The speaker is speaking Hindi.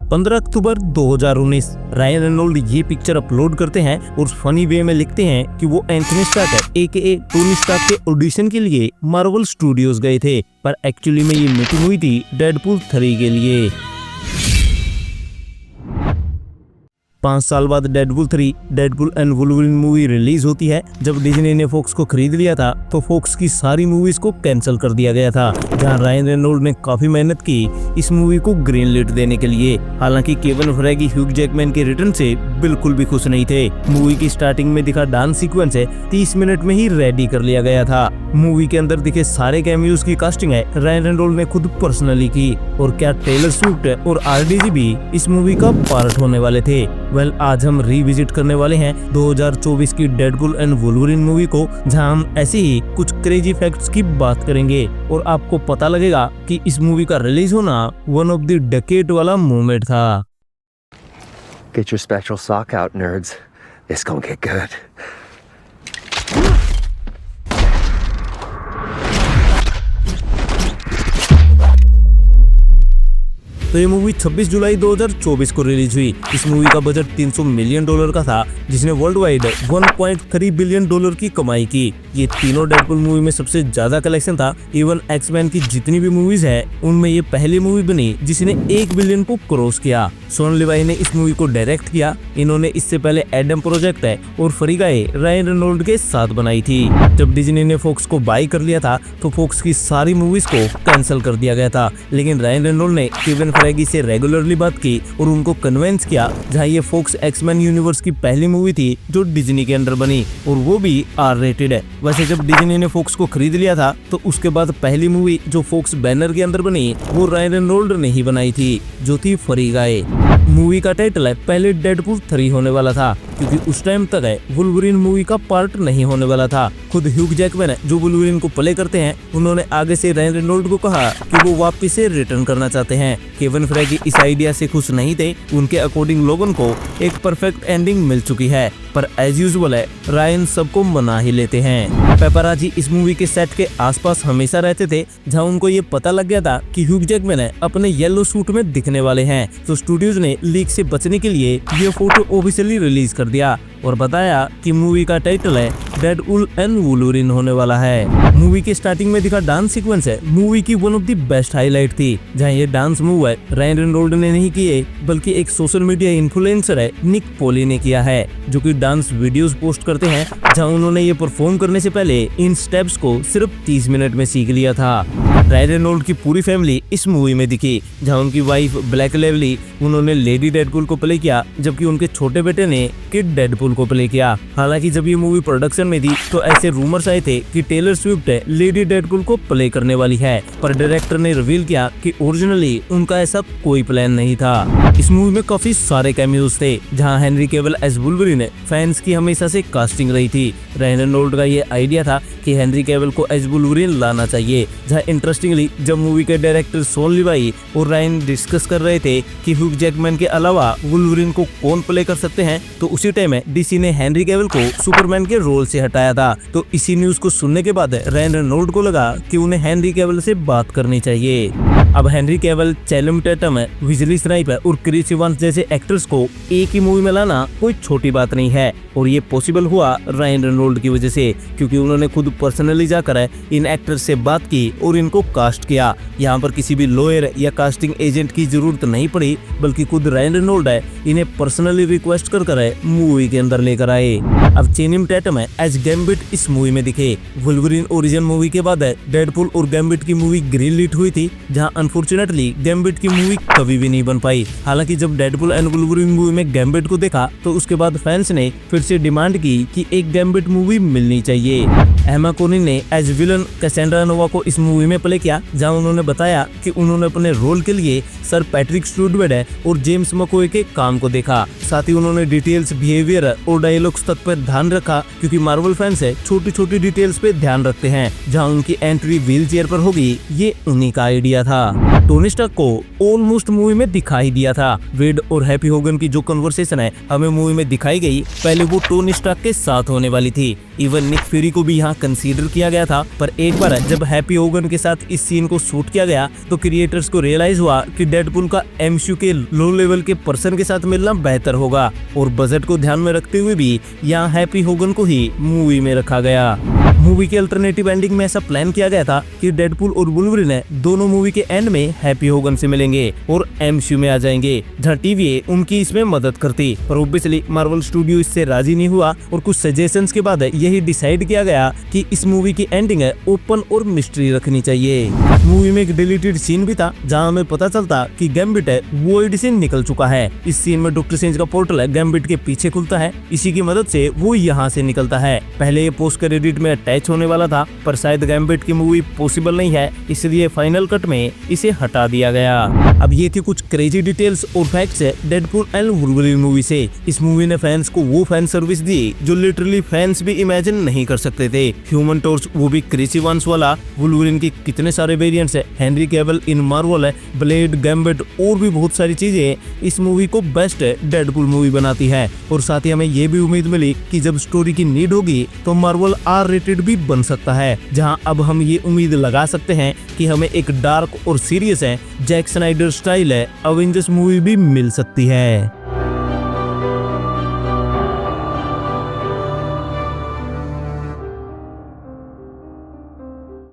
15 अक्टूबर 2019 रायन रेनॉल्ड ये पिक्चर अपलोड करते हैं और फनी वे में लिखते हैं कि वो एंथनी स्टार्क एके टोनी स्टार्क के ऑडिशन के लिए मार्वल स्टूडियोज गए थे, पर एक्चुअली में ये मीटिंग हुई थी डेडपूल 3 के लिए। 5 साल बाद Deadpool 3 Deadpool and Wolverine movie release होती है। जब डिज्नी ने फॉक्स को खरीद लिया था तो फॉक्स की सारी मूवीज को कैंसिल कर दिया गया था, जहां रायन रेनॉल्ड ने काफी मेहनत की इस मूवी को ग्रीन लाइट देने के लिए। हालांकि केविन फेरागी ह्यूग जैकमैन के रिटर्न से बिल्कुल भी खुश नहीं थे। मूवी की स्टार्टिंग में दिखा डांस सीक्वेंस है 30 मिनट में ही रेडी कर लिया गया था। मूवी के अंदर दिखे सारे कैमियोज की कास्टिंग है रायन रेनॉल्ड ने खुद पर्सनली की, और क्या टेलर स्विफ्ट और आरडीजी भी इस मूवी का पार्ट होने वाले थे। आज हम रिविजिट करने वाले हैं 2024 की डेडपूल एंड वुल्वरीन मूवी को, जहां हम ऐसे ही कुछ क्रेजी फैक्ट्स की बात करेंगे और आपको पता लगेगा कि इस मूवी का रिलीज होना वन ऑफ द डेकेड वाला मोमेंट था। Get your spectral sock out, nerds. It's gonna get good. तो ये मूवी 26 जुलाई 2024 को रिलीज हुई। इस मूवी का बजट $300 मिलियन का था, जिसने वर्ल्ड वाइड $1.3 बिलियन की कमाई की। ये तीनों डेडपूल मूवी में सबसे ज्यादा कलेक्शन था। इवन एक्समैन की जितनी भी मूवीज है उनमें ये पहली मूवी बनी जिसने 1 बिलियन को क्रॉस किया। शॉन लिवाई ने इस मूवी को डायरेक्ट किया। इन्होंने इससे पहले एडम प्रोजेक्ट है और फरीगाए रायन रेनॉल्ड के साथ बनाई थी। जब डिज्नी ने फॉक्स को बाय कर लिया था तो फॉक्स की सारी मूवीज को कैंसिल कर दिया गया था, लेकिन रायन रेनॉल्ड ने केविन फेरागी से रेगुलरली बात की और उनको कन्विंस किया, जहां ये फॉक्स एक्समैन यूनिवर्स की पहली मूवी थी जो डिज्नी के अंदर बनी, और वो भी आर रेटेड है। वैसे जब डिज्नी ने फॉक्स को खरीद लिया था तो उसके बाद पहली मूवी जो फॉक्स बैनर के अंदर बनी वो रायन रेनॉल्ड ने ही बनाई थी, जो थी फरीगाए। मूवी का टाइटल है पहले डेडपूल 3 होने वाला था, क्योंकि उस टाइम तक है वुल्वरीन मूवी का पार्ट नहीं होने वाला था। खुद ह्यूग जैकमैन जो वुल्वरीन को प्ले करते हैं, उन्होंने आगे से रायन रेनॉल्ड को कहा कि वो वापस से रिटर्न करना चाहते हैं। केविन फेरागी इस आइडिया से खुश नहीं थे। उनके अकॉर्डिंग लोगन को एक परफेक्ट एंडिंग मिल चुकी है, पर एज यूजुअल है रायन सबको मना ही लेते हैं। पेपराजी इस मूवी के सेट के आसपास हमेशा रहते थे, जहां उनको ये पता लग गया था कि ह्यूग जैकमैन अपने येलो सूट में दिखने वाले हैं, तो स्टूडियोज ने लीक से बचने के लिए ये फोटो ऑफिशियली रिलीज कर दिया और बताया कि मूवी का टाइटल है डेडपूल एंड वुल्वरीन होने वाला है। मूवी के स्टार्टिंग में दिखा डांस सीक्वेंस है मूवी की one of the best highlight थी, जहां ये डांस मूव है रायन रेनॉल्ड ने नहीं किए बल्कि एक सोशल मीडिया इन्फ्लुएंसर है निक पोली ने किया है, जो कि डांस वीडियोस पोस्ट करते हैं, जहां उन्होंने ये परफॉर्म करने से पहले इन स्टेप्स को सिर्फ 30 मिनट में सीख लिया था। रायन रेनॉल्ड की पूरी फैमिली इस मूवी में दिखी, जहां उनकी वाइफ ब्लैक लेवली उन्होंने लेडी डेडपूल को प्ले किया, जबकि उनके छोटे बेटे ने किड डेडपूल को प्ले किया। हालांकि जब ये मूवी प्रोडक्शन में थी तो ऐसे रूमर्स आए थे कि टेलर स्विफ्ट लेडी डेडपूल को प्ले करने वाली है, पर डायरेक्टर ने रिवील किया कि ओरिजिनली उनका ऐसा कोई प्लान नहीं था। इस मूवी में काफी सारे कैमियोज थे, जहां Henry Cavill as Wolverine fans की हमेशा से कास्टिंग रही थी। रायन रेनॉल्ड का ये आइडिया था कि हेनरी कैविल को एज वुल्वरीन लाना चाहिए, जहां इंटरेस्टिंगली जब मूवी के डायरेक्टर शॉन लिवाई और रायन डिस्कस कर रहे थे कि ह्यूग जैकमैन के अलावा वुल्वरीन को कौन प्ले कर सकते हैं, तो उसी टाइम में डीसी ने हेनरी कैविल को सुपरमैन के रोल से हटाया था। तो इसी न्यूज को सुनने के बाद रायन रेनॉल्ड को लगा कि उन्हें हेनरी कैविल से बात करनी चाहिए। अब हेनरी कैविल, चैलम टेटम, विजली स्नाइपर और क्रिस इवांस जैसे एक्टर्स को एक ही मूवी में लाना कोई छोटी बात नहीं है, और ये पॉसिबल हुआ रायन रेनॉल्ड की वजह से, क्योंकि उन्होंने खुद पर्सनली जाकर इन एक्टर्स से बात की और इनको कास्ट किया। यहाँ पर किसी भी लॉयर या कास्टिंग एजेंट की जरूरत नहीं पड़ी, बल्कि खुद रायन रेनॉल्ड इन्हें पर्सनली रिक्वेस्ट कर मूवी के अंदर लेकर आए। अब चैनिंग टैटम एज गैम्बिट इस मूवी में दिखे। वुल्वरीन ओरिजिन मूवी के बाद डेडपूल और गैम्बिट की मूवी ग्रीन लिट हुई थी, जहां अनफॉर्चुनेटली गैम्बिट की मूवी कभी भी नहीं बन पाई। हालांकि जब डेडपूल एंड वुल्वरीन मूवी में गैम्बिट को देखा तो उसके बाद फैंस ने फिर से डिमांड की कि एक गैम्बिट मूवी मिलनी चाहिए। एमा कोनिन ने एज विलन कैसेंड्रा नोवा को इस मूवी में प्ले किया, जहां उन्होंने बताया कि उन्होंने अपने रोल के लिए सर पैट्रिक स्टूडवेड और जेम्स मकोए के काम को देखा। साथ ही उन्होंने डिटेल्स, बिहेवियर और डायलॉग्स तक पर ध्यान रखा, क्योंकि मार्वल फैंस छोटी छोटी डिटेल्स पे ध्यान रखते हैं। जहां उनकी एंट्री व्हील चेयर पर होगी, ये उन्हीं का आइडिया था। टोनी स्टार्क को ऑलमोस्ट मूवी में दिखाई दिया था। वेड और हैप्पी होगन की जो कन्वर्सेशन है हमें मूवी में दिखाई गई, पहले वो टोनी स्टार्क के साथ होने वाली थी। इवन निक फ्यूरी को भी यहाँ कंसीडर किया गया था, पर एक बार जब हैप्पी होगन के साथ इस सीन को शूट किया गया तो क्रिएटर्स को रियलाइज हुआ कि डेडपूल का एमसीयू के लो लेवल के पर्सन के साथ मिलना बेहतर होगा, और बजट को ध्यान में रखते हुए भी यहाँ हैप्पी होगन को ही मूवी में रखा गया। मूवी के अल्टरनेटिव एंडिंग में ऐसा प्लान किया गया था कि डेडपूल और वुल्वरीन दोनों मूवी के एंड में हैप्पी होगन से मिलेंगे और एमसीयू में आ जाएंगे, जहाँ टीवीए उनकी इसमें मदद करती। पर ऑब्वियसली मार्वल स्टूडियो इससे राजी नहीं हुआ और कुछ सजेशंस के बाद यही डिसाइड किया गया कि इस मूवी की एंडिंग ओपन और मिस्ट्री रखनी चाहिए। मूवी में एक डिलीटेड सीन भी था जहाँ हमें पता चलता कि गैम्बिट वॉइड से निकल चुका है। इस सीन में डॉक्टर स्ट्रेंज का पोर्टल गैम्बिट के पीछे खुलता है, इसी की मदद से वो यहाँ से निकलता है। पहले ये पोस्ट क्रेडिट में अटैच होने वाला था, पर शायद गैम्बिट की मूवी पॉसिबल नहीं है, इसलिए फाइनल कट में इसे हटा दिया गया। अब ये थी कुछ क्रेजी डिटेल्स और facts Deadpool and Wolverine movie से। इस मूवी ने फैंस को वो फैन सर्विस दी जो लिटरली फैंस भी इमेजिन नहीं कर सकते थे। ह्यूमन टॉर्च, वो भी क्रेजी वंस वाला, वुल्वरीन की कितने सारे वेरिएंट्स है, हेनरी कैविल इन मार्वल है, ब्लेड, गैम्बिट और भी बहुत सारी चीजें इस मूवी को बेस्ट डेडपूल मूवी बनाती है। और साथ ही हमें ये भी उम्मीद मिली कि जब स्टोरी की नीड होगी तो मार्वल आर रेटेड भी बन सकता है, जहां अब हम ये उम्मीद लगा सकते हैं कि हमें एक डार्क और सीरियस है जैक स्नाइडर स्टाइल है अवेंजर्स मूवी भी मिल सकती है।